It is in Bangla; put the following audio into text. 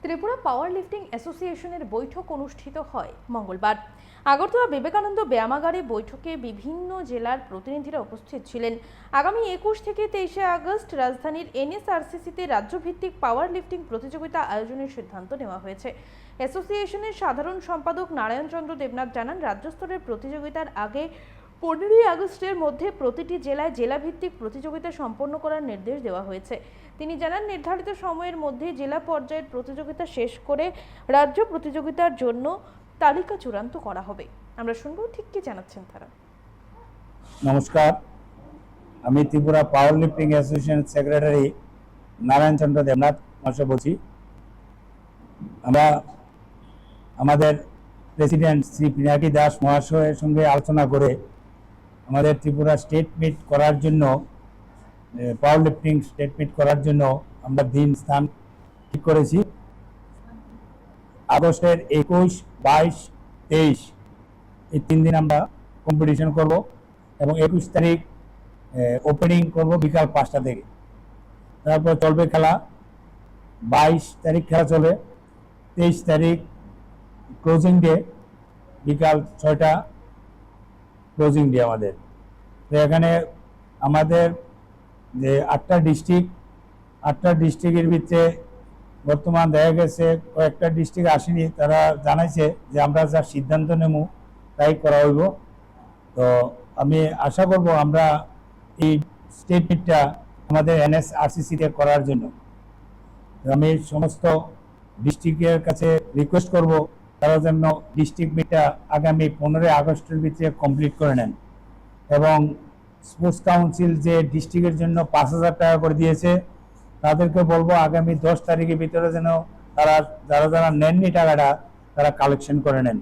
ত্রিপুরা পাওয়ার লিফটিং অ্যাসোসিয়েশনের বৈঠক অনুষ্ঠিত হয় মঙ্গলবার। আগরতলা বিবেকানন্দ ব্যায়ামাগারে বৈঠকে বিভিন্ন জেলার প্রতিনিধিরা উপস্থিত ছিলেন। আগামী 21 থেকে 23 আগস্ট রাজধানীর এনএসআরসিসিতে রাজ্যভিত্তিক পাওয়ার লিফটিং প্রতিযোগিতা আয়োজনের সিদ্ধান্ত নেওয়া হয়েছে। অ্যাসোসিয়েশনের সাধারণ সম্পাদক নারায়ণ চন্দ্র দেবনাথ জানান, রাজ্য স্তরের প্রতিযোগিতার আগে 15 আগস্টের মধ্যে প্রতিটি জেলায় জেলাভিত্তিক প্রতিযোগিতা সম্পন্ন করার নির্দেশ দেওয়া হয়েছে। তিনি জানান, নির্ধারিত সময়ের মধ্যে জেলা পর্যায়ের প্রতিযোগিতা শেষ করে রাজ্য প্রতিযোগিতার জন্য তালিকা চূড়ান্ত করা হবে। আমরা শুনবো ঠিক কি জানাচ্ছেন তারা। নমস্কার, আমি Tripura power lifting association secretary Narayan Chandra Debnath মহাশয় বলছি। আমরা আমাদের প্রেসিডেন্ট শ্রী পিনাকি দাস মহাশয়ের সঙ্গে আলোচনা করে আমাদের ত্রিপুরা স্টেট মিট করার জন্য, পাওয়ার লিফটিং স্টেট মিট করার জন্য আমরা দিন স্থান ঠিক করেছি। আগস্টের 21, 22, 23 এই 3 দিন আমরা কম্পিটিশন করব এবং 21 তারিখ ওপেনিং করব বিকাল 5টা থেকে। তারপর চলবে খেলা, 22 তারিখ খেলা চলবে, 23 তারিখ ক্লোজিং ডে, বিকাল 6টা ক্লোজিং ডে আমাদের। তো এখানে আমাদের যে 8টা ডিস্ট্রিক্টের ভিতরে বর্তমান দেখা গেছে কয়েকটা ডিস্ট্রিক্ট আসেনি, তারা জানাইছে যে আমরা যা সিদ্ধান্ত নেব তাই করা হইব। তো আমি আশা করব আমরা এই স্টেট মিটটা আমাদের এনএসআরসিসিতে করার জন্য আমি সমস্ত ডিস্ট্রিক্টের কাছে রিকোয়েস্ট করব তারা যেন ডিস্ট্রিক্ট মিটটা আগামী 15 আগস্টের ভিতরে কমপ্লিট করে নেন। এবং স্পোর্টস কাউন্সিল যে ডিস্ট্রিক্টের জন্য 5,000 টাকা করে দিয়েছে, তাদেরকে বলবো আগামী 10 তারিখের ভিতরে যেন তারা যারা নেননি টাকাটা তারা কালেকশন করে নেন।